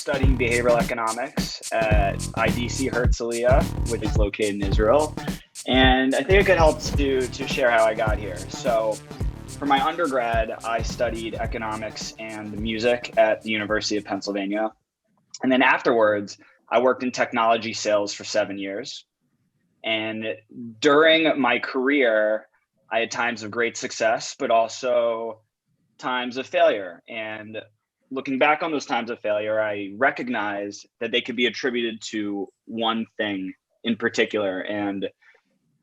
studying behavioral economics at IDC Herzliya, which is located in Israel. And I think it could help to share how I got here. So for my undergrad, I studied economics and music at the University of Pennsylvania. And then afterwards, I worked in technology sales for 7 years. And during my career, I had times of great success, but also times of failure. And looking back on those times of failure, I recognized that they could be attributed to one thing in particular. And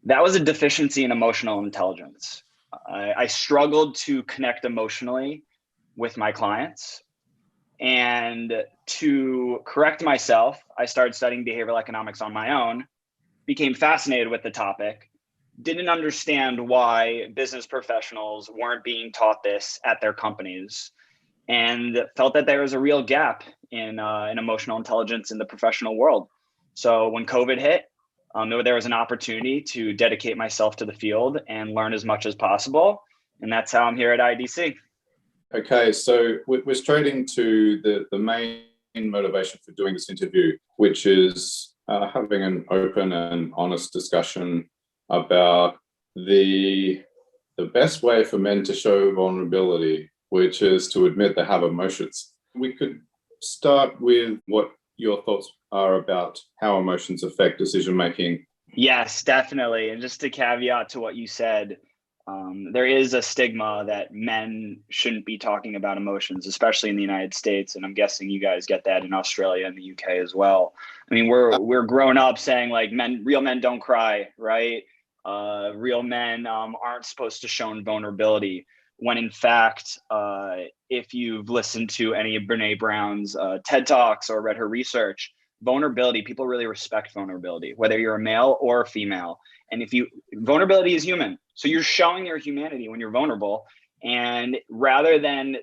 that was a deficiency in emotional intelligence. I struggled to connect emotionally with my clients. And to correct myself, I started studying behavioral economics on my own, became fascinated with the topic, didn't understand why business professionals weren't being taught this at their companies, and felt that there was a real gap in emotional intelligence in the professional world. So when COVID hit, there was an opportunity to dedicate myself to the field and learn as much as possible. And that's how I'm here at IDC. Okay, so we're straight into the main motivation for doing this interview, which is having an open and honest discussion about the best way for men to show vulnerability, which is to admit they have emotions. We could start with what your thoughts are about how emotions affect decision making. Yes, definitely. And just to caveat to what you said, there is a stigma that men shouldn't be talking about emotions, especially in the United States. And I'm guessing you guys get that in Australia and the UK as well. I mean, we're grown up saying like real men don't cry, right? Real men aren't supposed to show vulnerability. When in fact, if you've listened to any of Brene Brown's TED Talks or read her research, vulnerability, people really respect vulnerability, whether you're a male or a female. And vulnerability is human. So you're showing your humanity when you're vulnerable. And rather than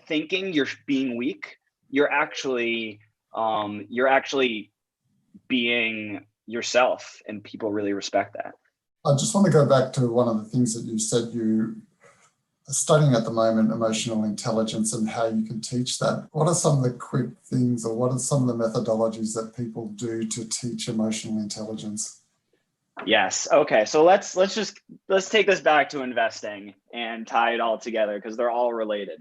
thinking you're being weak, you're actually being yourself, and people really respect that. I just want to go back to one of the things that you said you are studying at the moment, emotional intelligence, and how you can teach that. What are some of the quick things, or what are some of the methodologies that people do to teach emotional intelligence? Yes. Okay. So let's take this back to investing and tie it all together because they're all related.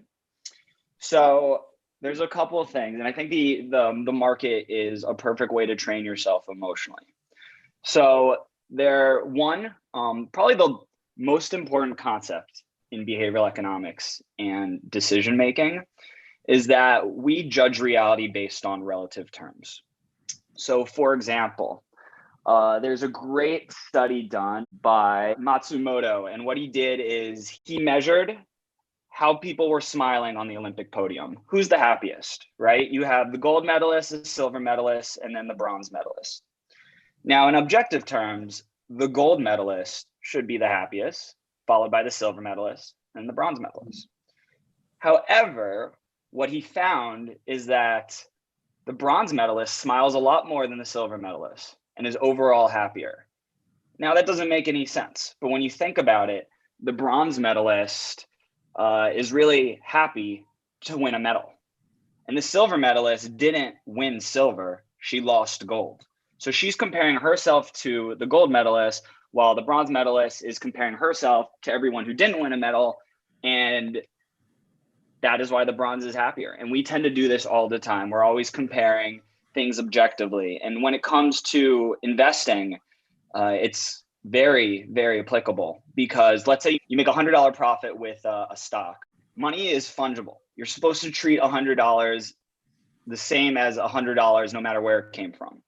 So there's a couple of things, and I think the market is a perfect way to train yourself emotionally. So probably the most important concept in behavioral economics and decision making is that we judge reality based on relative terms. So for example, there's a great study done by Matsumoto, and what he did is he measured how people were smiling on the Olympic podium. Who's the happiest, right? You have the gold medalist, the silver medalist, and then the bronze medalist. Now, in objective terms, the gold medalist should be the happiest, followed by the silver medalist and the bronze medalist. However, what he found is that the bronze medalist smiles a lot more than the silver medalist and is overall happier. Now, that doesn't make any sense, but when you think about it, the bronze medalist is really happy to win a medal. And the silver medalist didn't win silver, she lost gold. So she's comparing herself to the gold medalist, while the bronze medalist is comparing herself to everyone who didn't win a medal. And that is why the bronze is happier. And we tend to do this all the time. We're always comparing things objectively. And when it comes to investing, it's very, very applicable, because let's say you make $100 profit with a stock. Money is fungible. You're supposed to treat $100 the same as $100 no matter where it came from.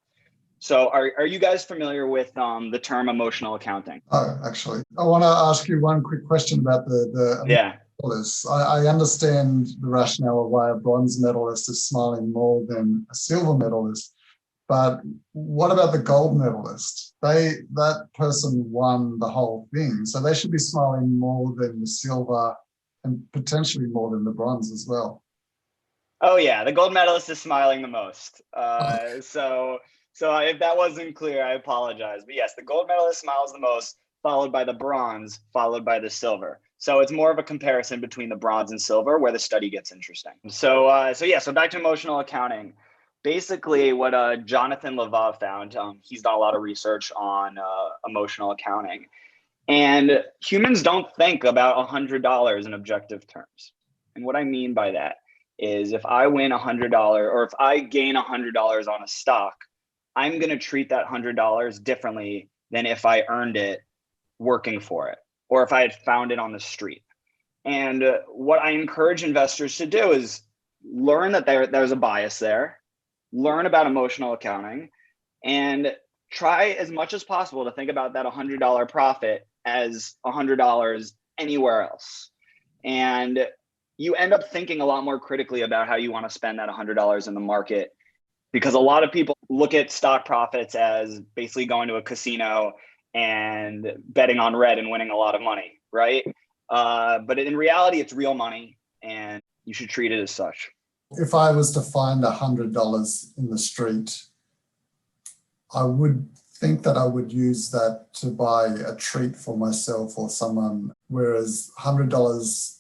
So are you guys familiar with the term emotional accounting? Oh, actually, I want to ask you one quick question about the medalists. I understand the rationale of why a bronze medalist is smiling more than a silver medalist, but what about the gold medalist? That person won the whole thing, so they should be smiling more than the silver and potentially more than the bronze as well. Oh yeah, the gold medalist is smiling the most. So if that wasn't clear, I apologize. But yes, the gold medalist smiles the most, followed by the bronze, followed by the silver. So it's more of a comparison between the bronze and silver where the study gets interesting. So back to emotional accounting. Basically, what Jonathan Levov found, he's done a lot of research on emotional accounting. And humans don't think about $100 in objective terms. And what I mean by that is if I win $100 or if I gain $100 on a stock, I'm going to treat that $100 differently than if I earned it working for it or if I had found it on the street. And what I encourage investors to do is learn that there's a bias there, learn about emotional accounting, and try as much as possible to think about that $100 profit as $100 anywhere else. And you end up thinking a lot more critically about how you want to spend that $100 in the market, because a lot of people look at stock profits as basically going to a casino and betting on red and winning a lot of money, right? But in reality, it's real money and you should treat it as such. If I was to find $100 in the street, I would think that I would use that to buy a treat for myself or someone, whereas $100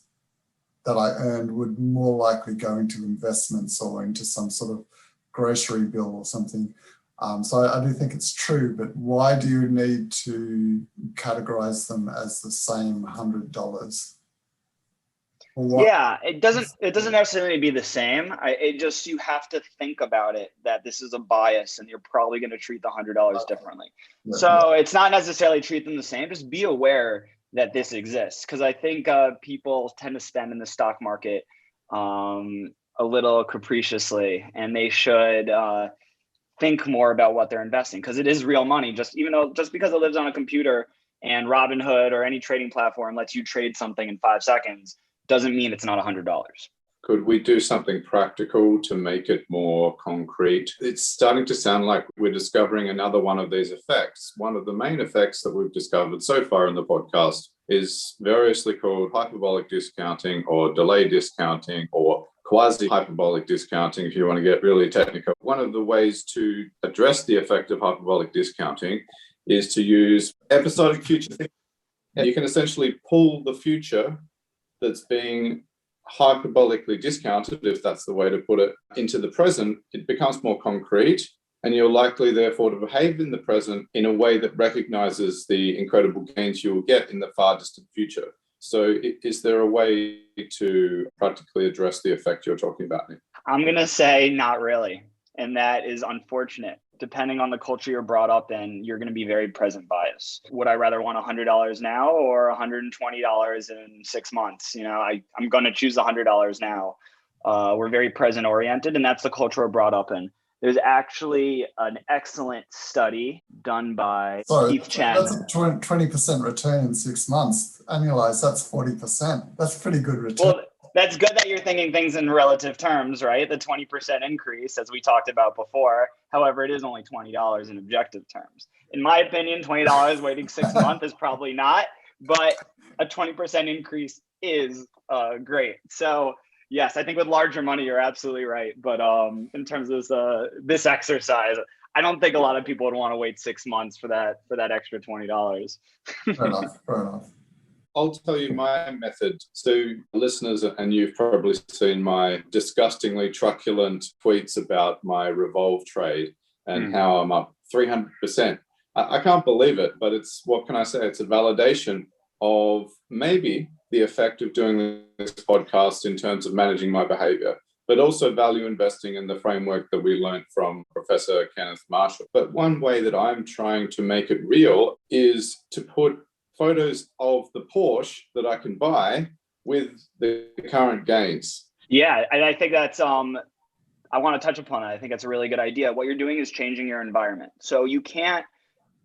that I earned would more likely go into investments or into some sort of grocery bill or something. So I do think it's true, but why do you need to categorize them as the same $100? Yeah, it doesn't necessarily be the same. You have to think about it that this is a bias and you're probably going to treat the $100 differently. Yeah, so it's not necessarily treat them the same. Just be aware that this exists, because I think people tend to spend in the stock market a little capriciously, and they should think more about what they're investing, because it is real money. Just because it lives on a computer and Robinhood or any trading platform lets you trade something in 5 seconds doesn't mean it's not $100. Could we do something practical to make it more concrete? It's starting to sound like we're discovering another one of these effects. One of the main effects that we've discovered so far in the podcast is variously called hyperbolic discounting or delay discounting or quasi-hyperbolic discounting, if you want to get really technical. One of the ways to address the effect of hyperbolic discounting is to use episodic future thinking. You can essentially pull the future that's being hyperbolically discounted, if that's the way to put it, into the present. It becomes more concrete, and you're likely therefore to behave in the present in a way that recognizes the incredible gains you will get in the far distant future. So is there a way to practically address the effect you're talking about, Nick? I'm going to say not really. And that is unfortunate. Depending on the culture you're brought up in, you're going to be very present biased. Would I rather want $100 now or $120 in 6 months? I'm going to choose the $100 now. We're very present oriented, and that's the culture we're brought up in. There's actually an excellent study done by Keith Chen. That's a 20% return in 6 months. Annualized, that's 40%. That's pretty good return. Well, that's good that you're thinking things in relative terms, right? The 20% increase, as we talked about before. However, it is only $20 in objective terms. In my opinion, $20 waiting 6 months is probably not, but a 20% increase is great. So yes, I think with larger money, you're absolutely right. But in terms of this exercise, I don't think a lot of people would want to wait 6 months for that extra $20. Fair enough. I'll tell you my method. So listeners, and you've probably seen my disgustingly truculent tweets about my revolve trade and how I'm up 300%. I can't believe it, but what can I say? It's a validation of maybe the effect of doing this podcast in terms of managing my behavior, but also value investing in the framework that we learned from Professor Kenneth Marshall. But one way that I'm trying to make it real is to put photos of the Porsche that I can buy with the current gains. Yeah, and I think that's I want to touch upon it. I think it's a really good idea. What you're doing is changing your environment. So you can't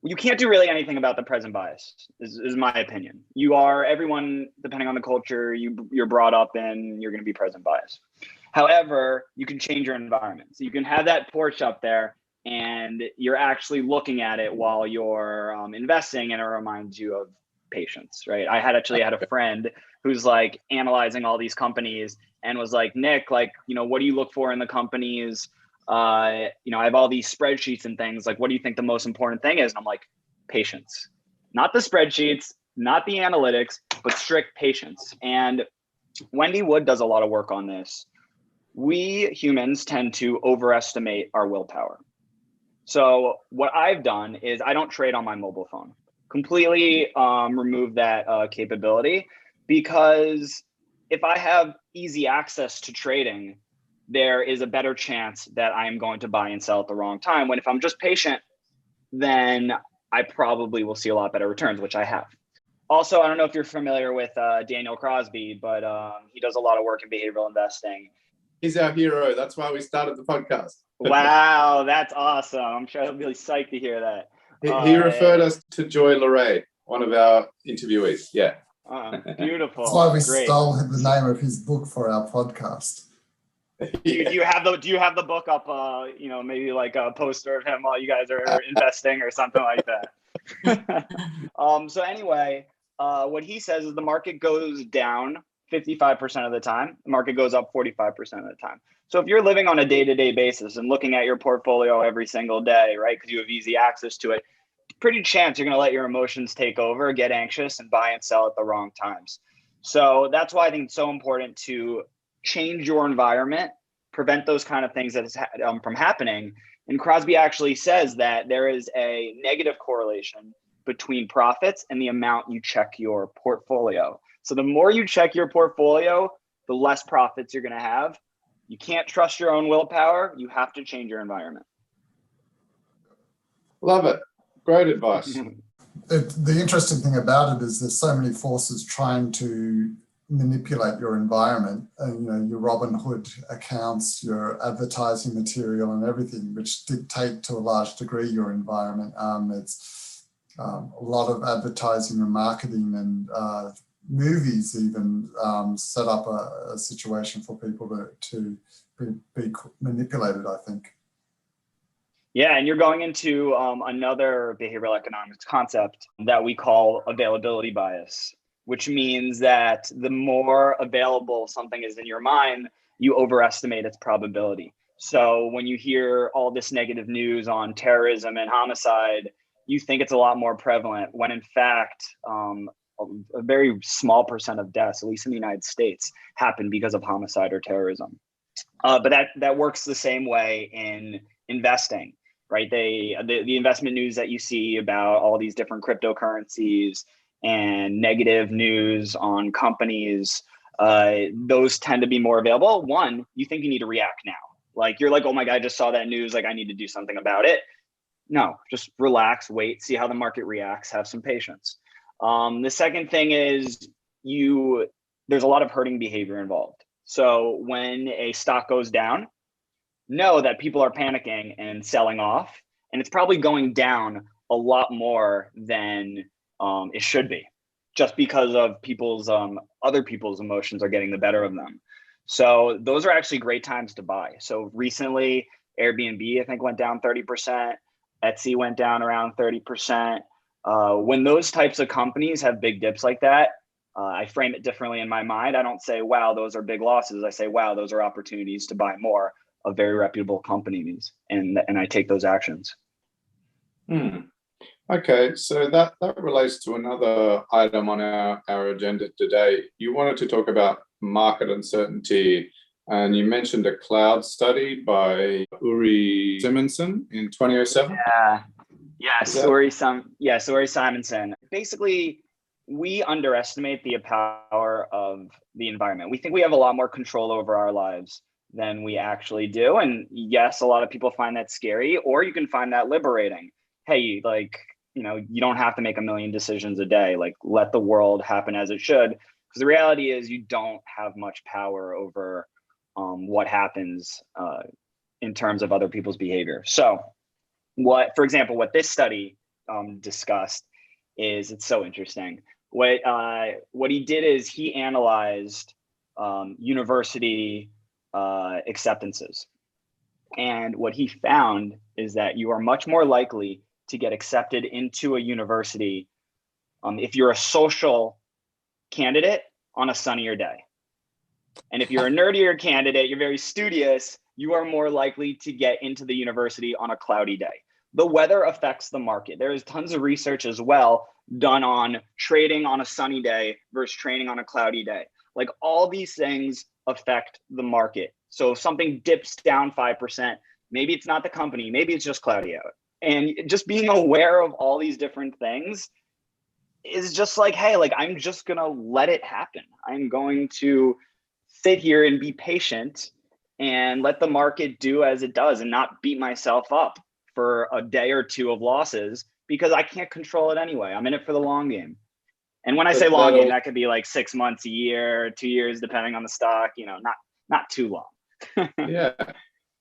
do really anything about the present bias, is my opinion. Everyone, depending on the culture you're brought up in, you're going to be present bias. However, you can change your environment. So you can have that Porsche up there and you're actually looking at it while you're investing, and it reminds you of patience, right? I had a friend who's like analyzing all these companies and was like, Nick, like, what do you look for in the companies? I have all these spreadsheets and things. Like, what do you think the most important thing is? And I'm like, patience. Not the spreadsheets, not the analytics, but strict patience. And Wendy Wood does a lot of work on this. We humans tend to overestimate our willpower. So what I've done is I don't trade on my mobile phone. Completely remove that capability, because if I have easy access to trading, there is a better chance that I am going to buy and sell at the wrong time. When if I'm just patient, then I probably will see a lot better returns, which I have. Also, I don't know if you're familiar with Daniel Crosby, but he does a lot of work in behavioral investing. He's our hero. That's why we started the podcast. Wow, that's awesome. I'm sure he'll be really psyched to hear that. He referred us to Joy Leray, one of our interviewees. Yeah. Beautiful. That's why we stole the name of his book for our podcast. Do you have the book up? Maybe like a poster of him while you guys are investing or something like that. So anyway, what he says is the market goes down 55% of the time. The market goes up 45% of the time. So if you're living on a day-to-day basis and looking at your portfolio every single day, right, because you have easy access to it, pretty chance you're going to let your emotions take over, get anxious, and buy and sell at the wrong times. So that's why I think it's so important to change your environment, prevent those kind of things that is from happening. And Crosby actually says that there is a negative correlation between profits and the amount you check your portfolio. So the more you check your portfolio, the less profits you're going to have. You can't trust your own willpower. You have to change your environment. Love it. Great advice. The interesting thing about it is there's so many forces trying to manipulate your environment, and your Robin Hood accounts, your advertising material and everything, which dictate to a large degree your environment. It's a lot of advertising and marketing and movies even set up a situation for people to be manipulated, I think. Yeah, and you're going into another behavioral economics concept that we call availability bias, which means that the more available something is in your mind, you overestimate its probability. So when you hear all this negative news on terrorism and homicide, you think it's a lot more prevalent, when in fact, a very small percent of deaths, at least in the United States, happen because of homicide or terrorism. But that works the same way in investing, right? The investment news that you see about all these different cryptocurrencies and negative news on companies, those tend to be more available. One, you think you need to react now. Like you're like, oh my God, I just saw that news. Like I need to do something about it. No, just relax, wait, see how the market reacts, have some patience. The second thing is there's a lot of herding behavior involved. So when a stock goes down, know that people are panicking and selling off, and it's probably going down a lot more than it should be, just because of other people's emotions are getting the better of them. So those are actually great times to buy. So recently, Airbnb, I think, went down 30%. Etsy went down around 30%. When those types of companies have big dips like that, I frame it differently in my mind. I don't say, wow, those are big losses. I say, wow, those are opportunities to buy more of very reputable companies. And I take those actions. Okay, so that relates to another item on our agenda today. You wanted to talk about market uncertainty, and you mentioned a cloud study by Uri Simonson in 2007. Uri Simonson. Basically, we underestimate the power of the environment. We think we have a lot more control over our lives than we actually do. And yes, a lot of people find that scary, or you can find that liberating. Hey, you don't have to make a million decisions a day. Like, let the world happen as it should. Because the reality is you don't have much power over what happens in terms of other people's behavior. So for example, what this study discussed is, it's so interesting. What he did is he analyzed university acceptances. And what he found is that you are much more likely to get accepted into a university if you're a social candidate on a sunnier day. And if you're a nerdier candidate, you're very studious, you are more likely to get into the university on a cloudy day. The weather affects the market. There is tons of research as well done on trading on a sunny day versus trading on a cloudy day. Like all these things affect the market. So if something dips down 5%, maybe it's not the company, maybe it's just cloudy out. And just being aware of all these different things is just like, hey, like I'm just gonna let it happen. I'm going to sit here and be patient and let the market do as it does and not beat myself up for a day or two of losses because I can't control it anyway. I'm in it for the long game. And when I say long game, that could be like 6 months, a year, 2 years, depending on the stock, you know, not too long. Yeah.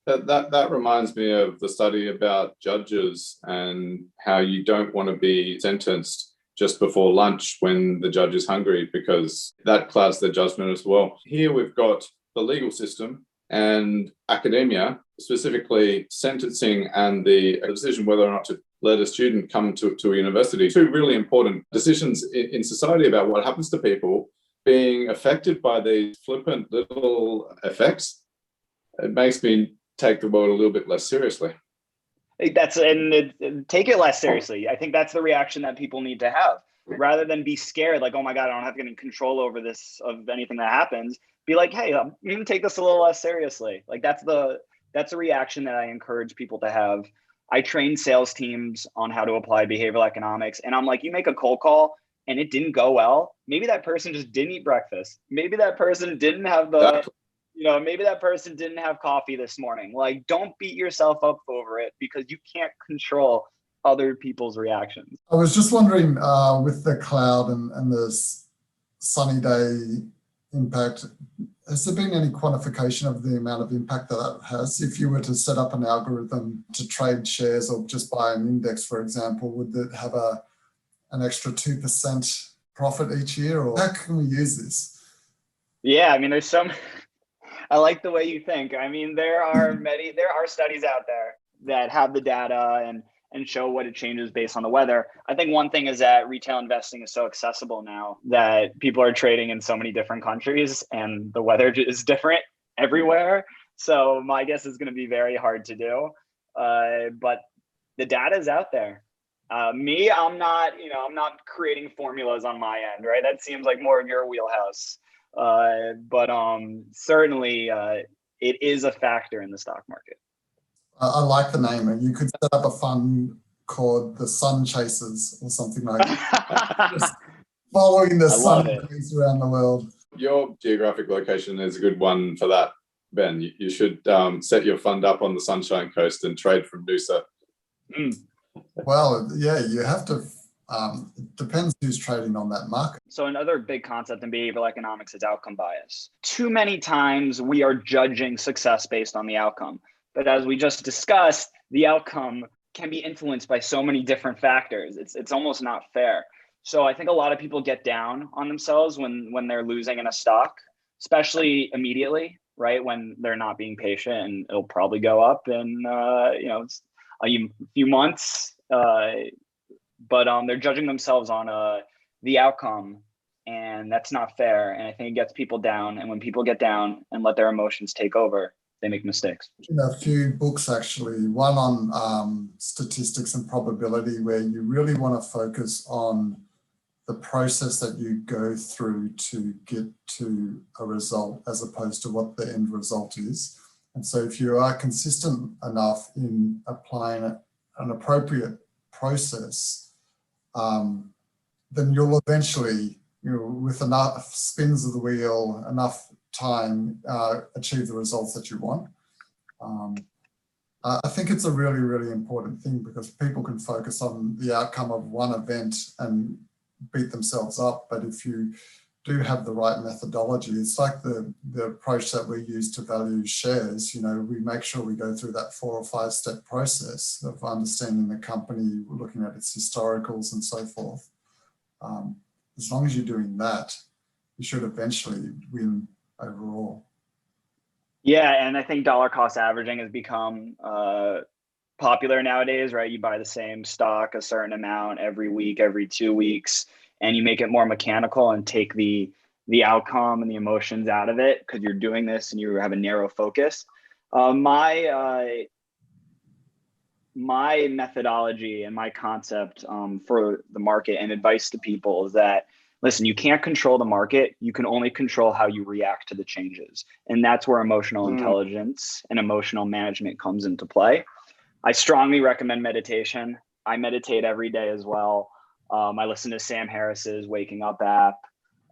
That reminds me of the study about judges and how you don't want to be sentenced just before lunch when the judge is hungry, because that clouds their judgment as well. Here we've got the legal system and academia, specifically sentencing and the decision whether or not to let a student come to a university. Two really important decisions in society about what happens to people being affected by these flippant little effects. It makes me take the world a little bit less seriously. Take it less seriously. I think that's the reaction that people need to have, rather than be scared, like, oh my God, I don't have any control over this, of anything that happens. Be like, hey, I'm gonna take this a little less seriously. Like that's the reaction that I encourage people to have. I train sales teams on how to apply behavioral economics, and I'm like, you make a cold call and it didn't go well. Maybe that person just didn't eat breakfast. Maybe that person didn't have maybe that person didn't have coffee this morning. Like, don't beat yourself up over it because you can't control other people's reactions. I was just wondering, with the cloud and the sunny day impact, has there been any quantification of the amount of impact that has? If you were to set up an algorithm to trade shares or just buy an index, for example, would it have an extra 2% profit each year, or how can we use this? Yeah, I mean, there's some... I like the way you think. I mean, there are studies out there that have the data and show what it changes based on the weather. I think one thing is that retail investing is so accessible now that people are trading in so many different countries and the weather is different everywhere. So my guess is going to be very hard to do. But the data is out there. I'm not creating formulas on my end, right? That seems like more of your wheelhouse. But certainly it is a factor in the stock market. I like the name. You could set up a fund called the Sun Chasers or something like that. Just following the sun around the world. Your geographic location is a good one for that, Ben. You should set your fund up on the Sunshine Coast and trade from Noosa. Well, yeah, you have to. It depends who's trading on that market. So another big concept in behavioral economics is outcome bias. Too many times we are judging success based on the outcome. But as we just discussed, the outcome can be influenced by so many different factors. It's almost not fair. So I think a lot of people get down on themselves when they're losing in a stock, especially immediately, right? When they're not being patient, and it'll probably go up in it's a few months. But they're judging themselves on the outcome, and that's not fair. And I think it gets people down. And when people get down and let their emotions take over, they make mistakes. A few books, actually, one on statistics and probability, where you really want to focus on the process that you go through to get to a result as opposed to what the end result is. And so if you are consistent enough in applying an appropriate process, then you'll eventually, with enough spins of the wheel, enough time, achieve the results that you want. I think it's a really, really important thing, because people can focus on the outcome of one event and beat themselves up. But if you do have the right methodology, it's like the approach that we use to value shares. We make sure we go through that 4 or 5 step process of understanding the company, looking at its historicals and so forth. As long as you're doing that, you should eventually win overall. Yeah, and I think dollar cost averaging has become popular nowadays, right? You buy the same stock a certain amount every week, every 2 weeks, and you make it more mechanical and take the outcome and the emotions out of it because you're doing this and you have a narrow focus. My my methodology and my concept for the market and advice to people is that, listen, you can't control the market. You can only control how you react to the changes. And that's where emotional intelligence and emotional management comes into play. I strongly recommend meditation. I meditate every day as well. I listen to Sam Harris's Waking Up app.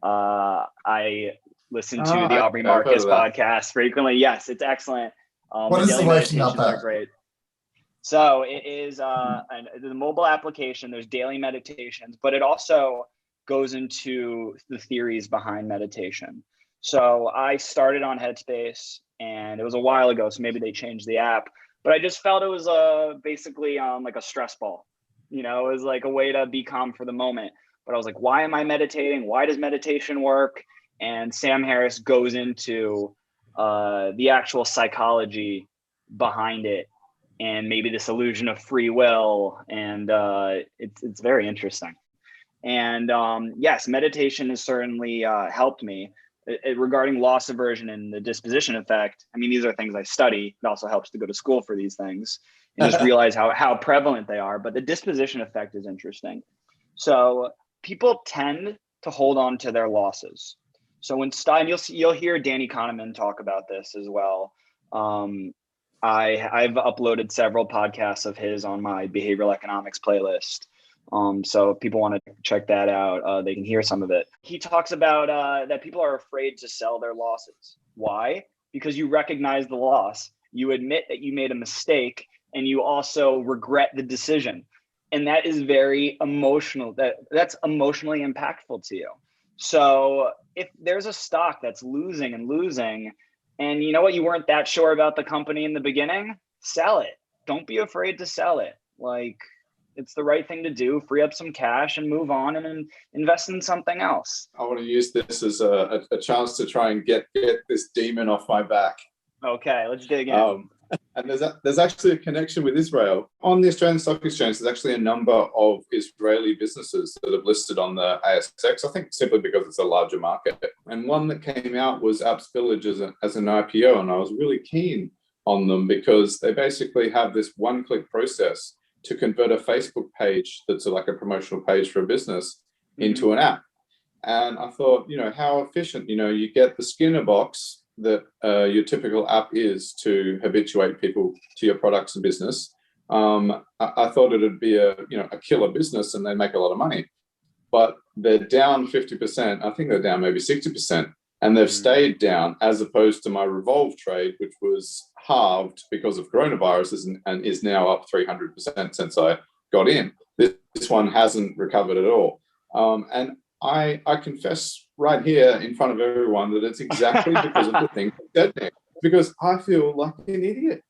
I listen to the Aubrey Marcus podcast frequently. Yes, it's excellent. What is the Waking Up app? Great. So it is the mobile application. There's daily meditations, but it also goes into the theories behind meditation. So I started on Headspace, and it was a while ago, so maybe they changed the app. But I just felt it was basically like a stress ball. You know, it was like a way to be calm for the moment. But I was like, why am I meditating? Why does meditation work? And Sam Harris goes into the actual psychology behind it, and maybe this illusion of free will. And it's very interesting. And yes, meditation has certainly helped me. Regarding loss aversion and the disposition effect, I mean, these are things I study. It also helps to go to school for these things and just realize how prevalent they are. But the disposition effect is interesting. So people tend to hold on to their losses. So when you'll hear Danny Kahneman talk about this as well. I've uploaded several podcasts of his on my behavioral economics playlist. So if people want to check that out, they can hear some of it. He talks about that people are afraid to sell their losses. Why? Because you recognize the loss, you admit that you made a mistake, and you also regret the decision. And that is very emotional. That's emotionally impactful to you. So if there's a stock that's losing, and you know what, you weren't that sure about the company in the beginning, sell it. Don't be afraid to sell it. Like, it's the right thing to do. Free up some cash and move on and invest in something else. I want to use this as a chance to try and get this demon off my back. Okay, let's dig in. And there's actually a connection with Israel. On the Australian Stock Exchange, there's actually a number of Israeli businesses that have listed on the ASX, I think simply because it's a larger market. And one that came out was Apps Village as an IPO, and I was really keen on them because they basically have this one-click process to convert a Facebook page that's like a promotional page for a business into an app. And I thought, how efficient, you get the Skinner box that your typical app is to habituate people to your products and business. I thought it'd be a killer business and they make a lot of money, but they're down 50%. I think they're down maybe 60%. And they've stayed down, as opposed to my Revolve trade, which was halved because of coronavirus and is now up 300% since I got in. This one hasn't recovered at all. And I confess right here in front of everyone that it's exactly because of the thing that said, because I feel like an idiot.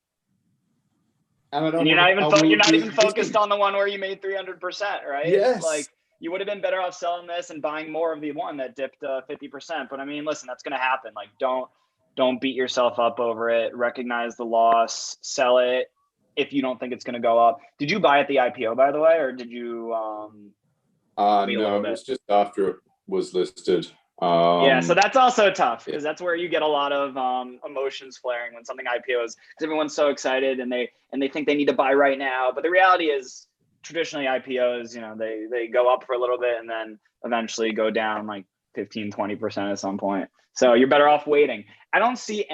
And I don't. And you're not even focused on the one where you made 300%, right? Yes. Like, you would have been better off selling this and buying more of the one that dipped 50%. But I mean, listen, that's going to happen. Like, don't beat yourself up over it. Recognize the loss, sell it if you don't think it's going to go up. Did you buy at the IPO, by the way, or did you? No, it was just after it was listed. Yeah, so that's also tough because that's where you get a lot of emotions flaring when something IPOs, because everyone's so excited and they think they need to buy right now. But the reality is, traditionally IPOs, they go up for a little bit and then eventually go down like 15-20% at some point. So you're better off waiting. I don't see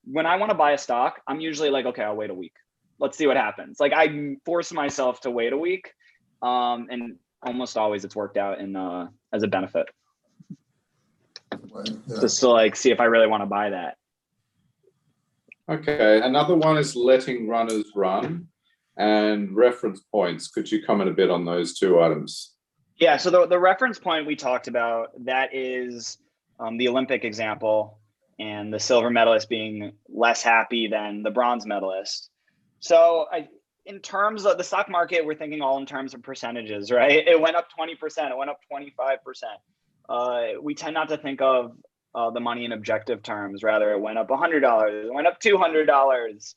when I want to buy a stock, I'm usually like, okay, I'll wait a week. Let's see what happens. Like, I force myself to wait a week, and almost always it's worked out as a benefit. Yeah. Just to like see if I really want to buy that. Okay, another one is letting runners run and reference points. Could you comment a bit on those two items? Yeah, so the reference point we talked about, that is the Olympic example, and the silver medalist being less happy than the bronze medalist. So in terms of the stock market, we're thinking all in terms of percentages, right? It went up 20%, it went up 25%. We tend not to think of the money in objective terms. Rather, it went up $100, it went up $200.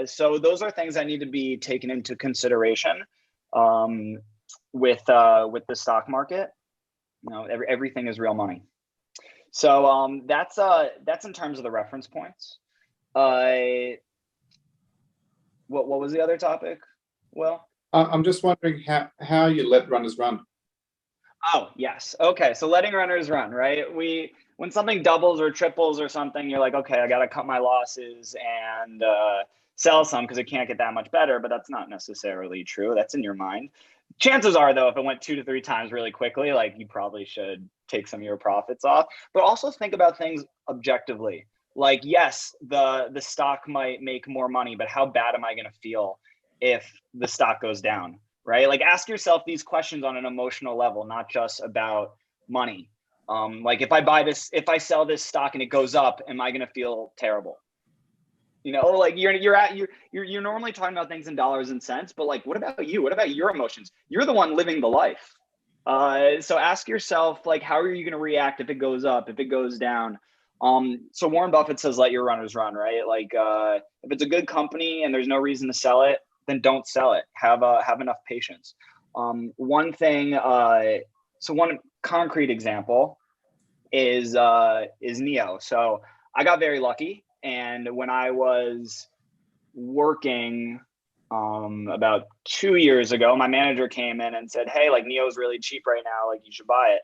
So those are things that need to be taken into consideration with the stock market. Everything is real money. So that's in terms of the reference points. What was the other topic? Will? I'm just wondering how you let runners run. Oh, yes. Okay. So letting runners run, right? When something doubles or triples or something, you're like, okay, I got to cut my losses and sell some because it can't get that much better. But that's not necessarily true. That's in your mind. Chances are, though, if it went 2 to 3 times really quickly, like you probably should take some of your profits off. But also think about things objectively. Like, yes, the stock might make more money, but how bad am I going to feel if the stock goes down? Right? Like ask yourself these questions on an emotional level, not just about money. Like if I sell this stock and it goes up, am I going to feel terrible? You know, like you're normally talking about things in dollars and cents, but like, what about you? What about your emotions? You're the one living the life. So ask yourself, like, how are you going to react if it goes up, if it goes down? So Warren Buffett says, let your runners run, right? Like, if it's a good company and there's no reason to sell it, then don't sell it. Have enough patience. One concrete example is Neo. So I got very lucky, and when I was working about 2 years ago, my manager came in and said, "Hey, like Neo's really cheap right now. Like you should buy it."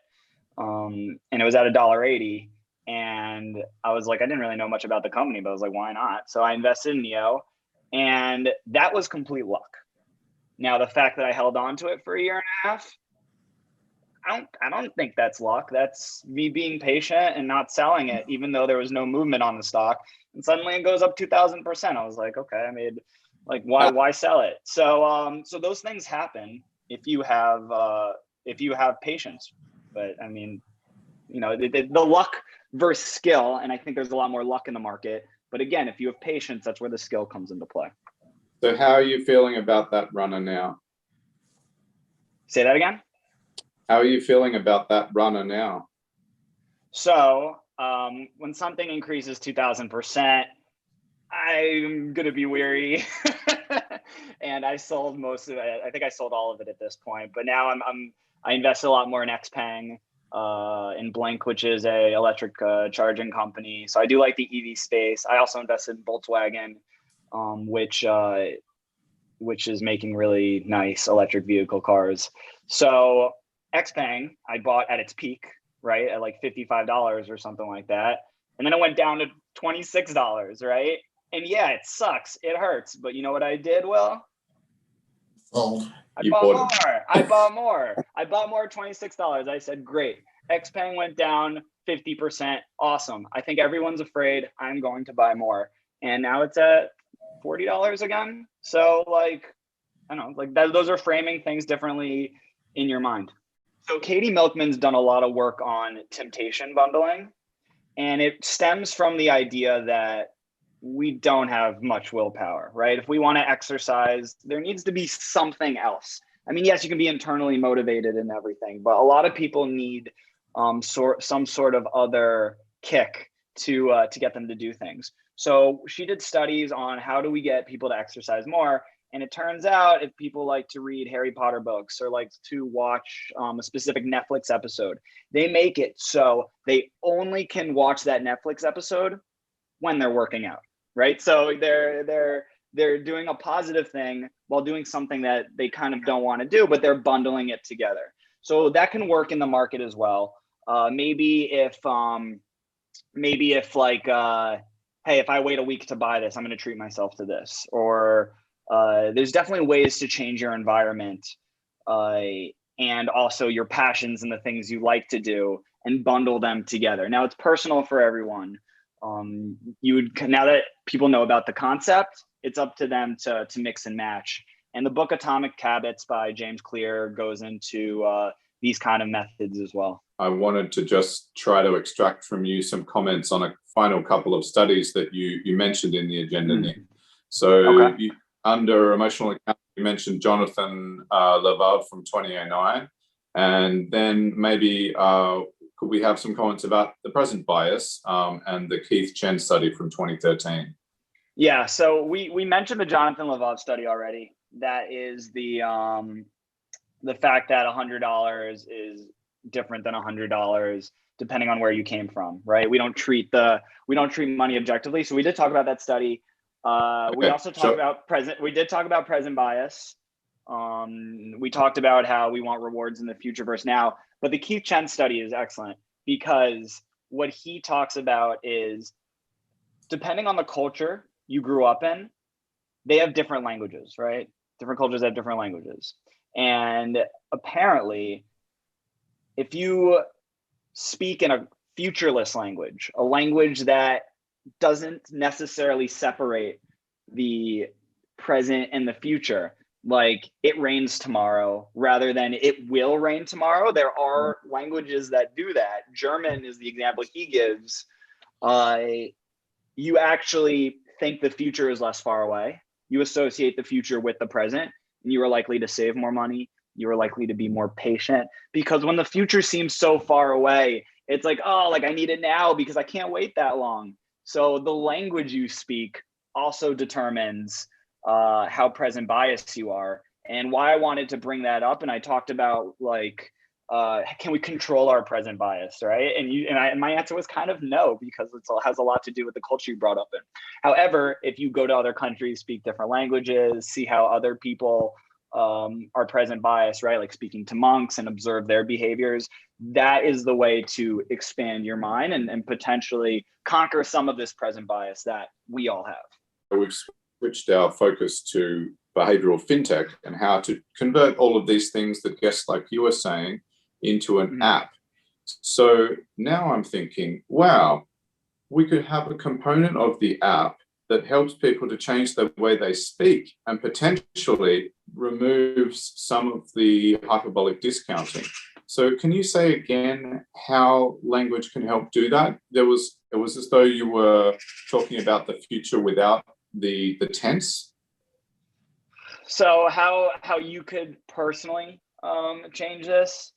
And it was at $1.80. And I was like, I didn't really know much about the company, but I was like, why not? So I invested in Neo, and that was complete luck. Now, the fact that I held on to it for a year and a half, I don't think that's luck. That's me being patient and not selling it, even though there was no movement on the stock. And suddenly it goes up 2,000%. I was like, okay, I made like why sell it? So so those things happen if you have patience. But I mean, you know, the luck versus skill, and I think there's a lot more luck in the market. But again, if you have patience, that's where the skill comes into play. So how are you feeling about that runner now? Say that again. How are you feeling about that runner now? So when something increases 2,000%, I'm gonna be weary, and I sold most of it. I think I sold all of it at this point. But now I invest a lot more in Xpeng, in Blink, which is a electric charging company. So I do like the EV space. I also invested in Volkswagen, which is making really nice electric vehicle cars. So Xpeng, I bought at its peak, right, at like $55 or something like that. And then it went down to $26, right? And yeah, it sucks. It hurts. But you know what I did, Will? Sold. I bought more. I bought more. I bought more at $26. I said, great. Xpeng went down 50%. Awesome. I think everyone's afraid. I'm going to buy more. And now it's at $40 again. So like, I don't know, like those are framing things differently in your mind. So Katie Milkman's done a lot of work on temptation bundling, and it stems from the idea that we don't have much willpower, right? If we want to exercise, there needs to be something else. I mean, yes, you can be internally motivated and everything, but a lot of people need some sort of other kick to get them to do things. So she did studies on how do we get people to exercise more. And it turns out if people like to read Harry Potter books or like to watch a specific Netflix episode, they make it so they only can watch that Netflix episode when they're working out, right? So they're doing a positive thing while doing something that they kind of don't want to do, but they're bundling it together. So that can work in the market as well. Maybe if like, hey, if I wait a week to buy this, I'm going to treat myself to this. Or there's definitely ways to change your environment and also your passions and the things you like to do and bundle them together. Now it's personal for everyone. Now that people know about the concept, it's up to them to mix and match. And the book Atomic Habits by James Clear goes into these kind of methods as well. I wanted to just try to extract from you some comments on a final couple of studies that you mentioned in the agenda, Nick. So okay. Under emotional account, you mentioned Jonathan Levov from 2009. And then maybe could we have some comments about the present bias and the Keith Chen study from 2013? Yeah, so we mentioned the Jonathan Levov study already. That is the fact that $100 is different than $100 depending on where you came from, right? We don't treat money objectively. So we did talk about that study. Okay, we also talked about present bias. We talked about how we want rewards in the future versus now, but the Keith Chen study is excellent because what he talks about is depending on the culture you grew up in, they have different languages, right? Different cultures have different languages. And apparently, if you speak in a futureless language, a language that doesn't necessarily separate the present and the future, like it rains tomorrow rather than it will rain tomorrow. There are languages that do that. German is the example he gives. You actually think the future is less far away. You associate the future with the present, and you are likely to save more money. You are likely to be more patient, because when the future seems so far away, it's like, oh, like I need it now because I can't wait that long. So the language you speak also determines how present biased you are. And why I wanted to bring that up, and I talked about like, can we control our present bias, right? And my answer was kind of no, because it has a lot to do with the culture you brought up in. However, if you go to other countries, speak different languages, see how other people are present bias, right? Like speaking to monks and observe their behaviors, that is the way to expand your mind and potentially conquer some of this present bias that we all have. We've switched our focus to behavioral fintech and how to convert all of these things that guests like you are saying into an app. So now I'm thinking, wow, we could have a component of the app that helps people to change the way they speak and potentially removes some of the hyperbolic discounting. So can you say again how language can help do that? It was as though you were talking about the future without the tense. So how you could personally change this?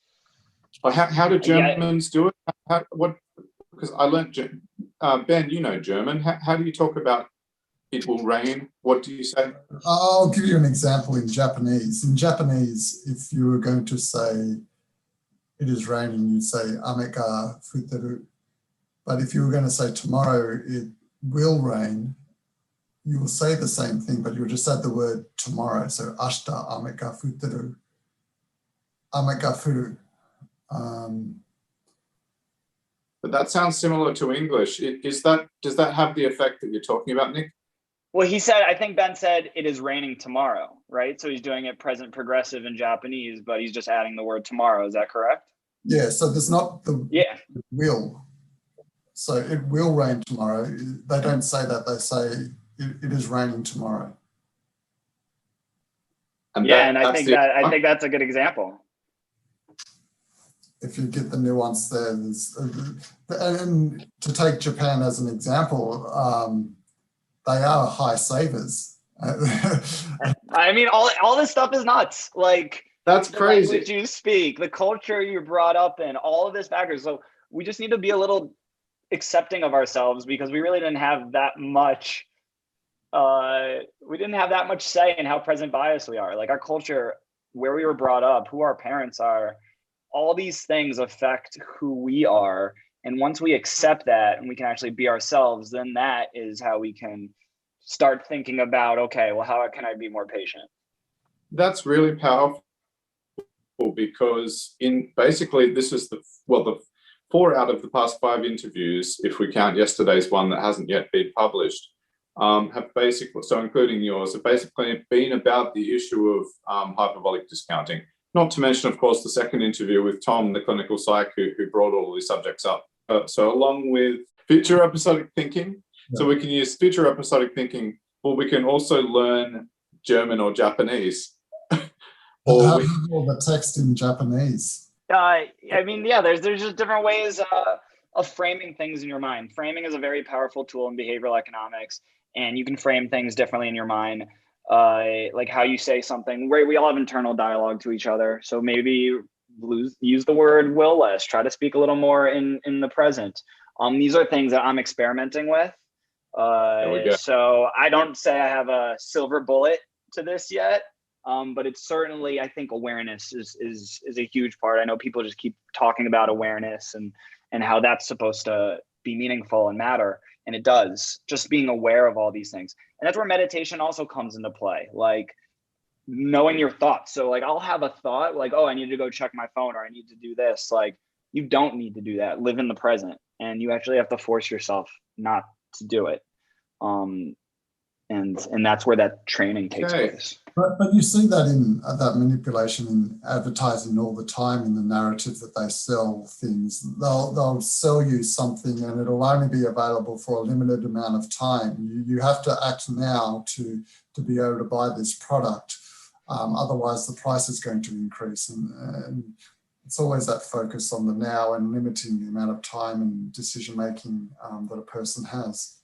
How do Germans do it? Because I learned, Ben, you know German. How do you talk about it will rain? What do you say? I'll give you an example in Japanese. In Japanese, if you were going to say it is raining, you'd say ame ga futeru. But if you were going to say tomorrow it will rain, you will say the same thing, but you'll just add the word tomorrow. So ashita ame ga futeru. Ame ga furu. But that sounds similar to English. Does that have the effect that you're talking about, Nick? Well, he said, I think Ben said it is raining tomorrow, right? So he's doing it present progressive in Japanese, but he's just adding the word tomorrow. Is that correct? Yeah, so there's not the will. So it will rain tomorrow. They don't say that. They say it is raining tomorrow. And I think that's a good example. If you get the nuance there, and to take Japan as an example, they are high savers. I mean, all this stuff is nuts. Like, that's crazy. The language you speak, the culture you're brought up in, all of this background. So we just need to be a little accepting of ourselves, because we really didn't have that much. We didn't have that much say in how present biased we are. Like our culture, where we were brought up, who our parents are, all these things affect who we are. And once we accept that and we can actually be ourselves, then that is how we can start thinking about, okay, well, how can I be more patient? That's really powerful, because basically this is the 4 out of the past 5 interviews, if we count yesterday's one that hasn't yet been published, have basically, so including yours, have basically been about the issue of hyperbolic discounting. Not to mention, of course, the second interview with Tom, the clinical psych, who brought all of these subjects up. So along with future episodic thinking, so we can use future episodic thinking, or we can also learn German or Japanese. Or all the text in Japanese. I mean, yeah, there's just different ways of framing things in your mind. Framing is a very powerful tool in behavioral economics, and you can frame things differently in your mind. Like how you say something, where we all have internal dialogue to each other. So maybe use the word will less, try to speak a little more in the present. These are things that I'm experimenting with. So I don't say I have a silver bullet to this yet, but it's certainly, I think awareness is a huge part. I know people just keep talking about awareness and how that's supposed to be meaningful and matter. And it does, just being aware of all these things. And that's where meditation also comes into play. Like knowing your thoughts. So like I'll have a thought like, oh, I need to go check my phone, or I need to do this. Like you don't need to do that. Live in the present, and you actually have to force yourself not to do it. And that's where that training takes place. But you see that in that manipulation in advertising all the time, in the narrative that they sell things. They'll sell you something and it'll only be available for a limited amount of time. You have to act now to be able to buy this product. Otherwise, the price is going to increase. And it's always that focus on the now and limiting the amount of time and decision-making that a person has.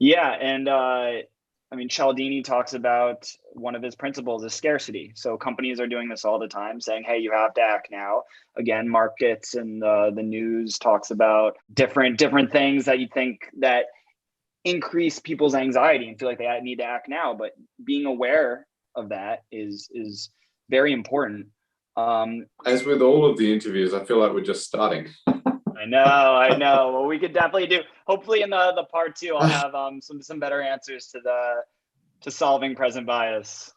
Yeah, and I mean, Cialdini talks about one of his principles is scarcity. So companies are doing this all the time, saying, hey, you have to act now. Again, markets and the news talks about different things that you think that increase people's anxiety and feel like they need to act now. But being aware of that is very important. As with all of the interviews, I feel like we're just starting. I know. Well, we could definitely do. Hopefully, in the part 2, I'll have some better answers to solving present bias.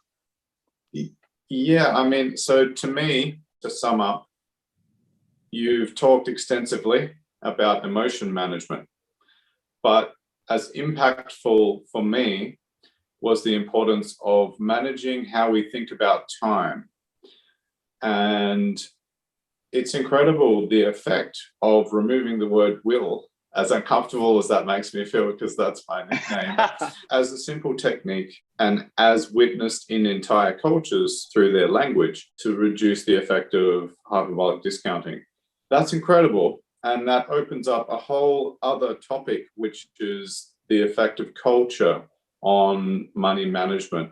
Yeah, I mean, so to me, to sum up, you've talked extensively about emotion management, but as impactful for me was the importance of managing how we think about time. And it's incredible the effect of removing the word will, as uncomfortable as that makes me feel, because that's my nickname, as a simple technique and as witnessed in entire cultures through their language to reduce the effect of hyperbolic discounting. That's incredible. And that opens up a whole other topic, which is the effect of culture on money management.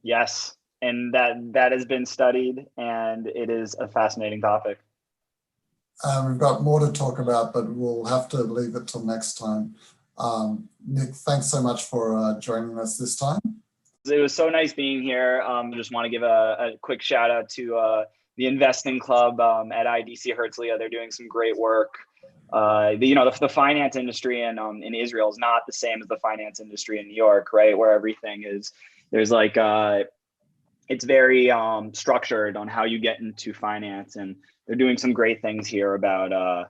Yes. And that has been studied, and it is a fascinating topic. We've got more to talk about, but we'll have to leave it till next time. Nick, thanks so much for joining us this time. It was so nice being here. I just want to give a quick shout out to the Investing Club at IDC Herzliya. They're doing some great work. The finance industry in Israel is not the same as the finance industry in New York, right? Where everything is, there's like, it's very structured on how you get into finance, and they're doing some great things here about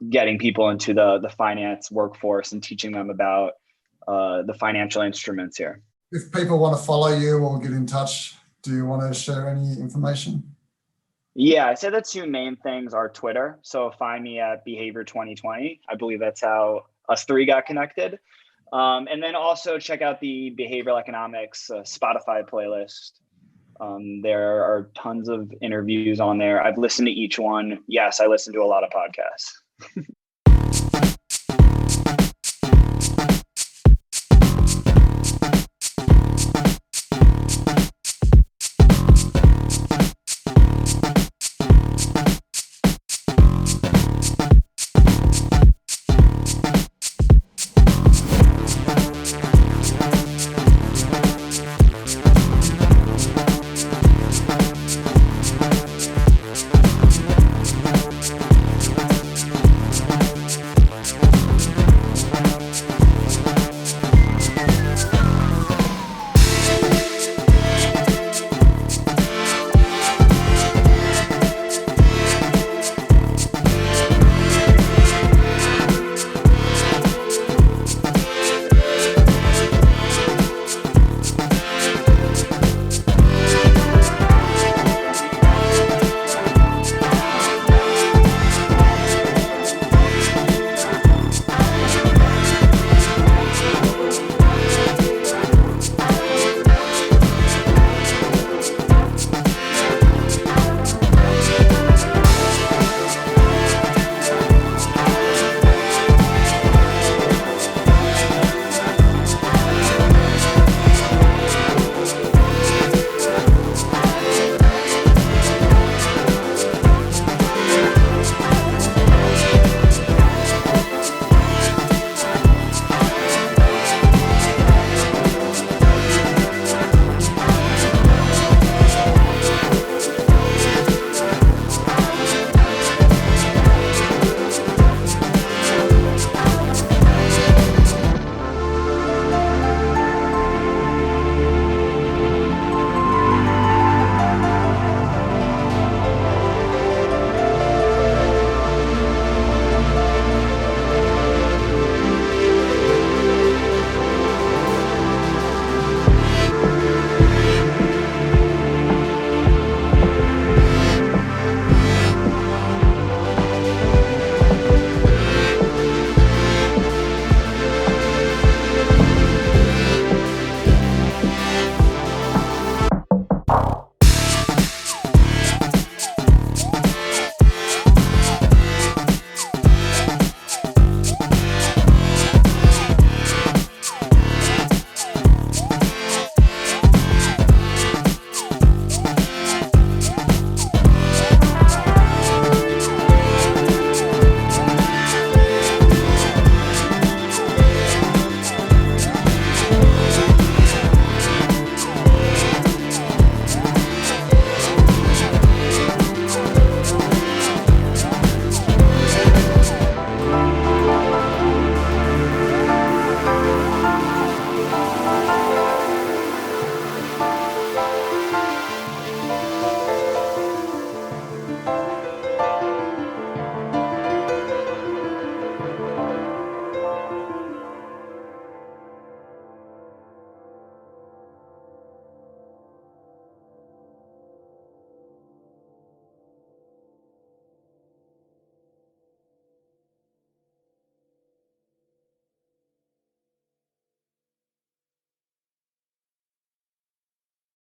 getting people into the finance workforce and teaching them about the financial instruments here. If people want to follow you or get in touch, do you want to share any information? Yeah, I said the 2 main things are Twitter. So find me at Behavior 2020. I believe that's how us 3 got connected. And then also check out the behavioral economics Spotify playlist. There are tons of interviews on there. I've listened to each one. Yes, I listen to a lot of podcasts.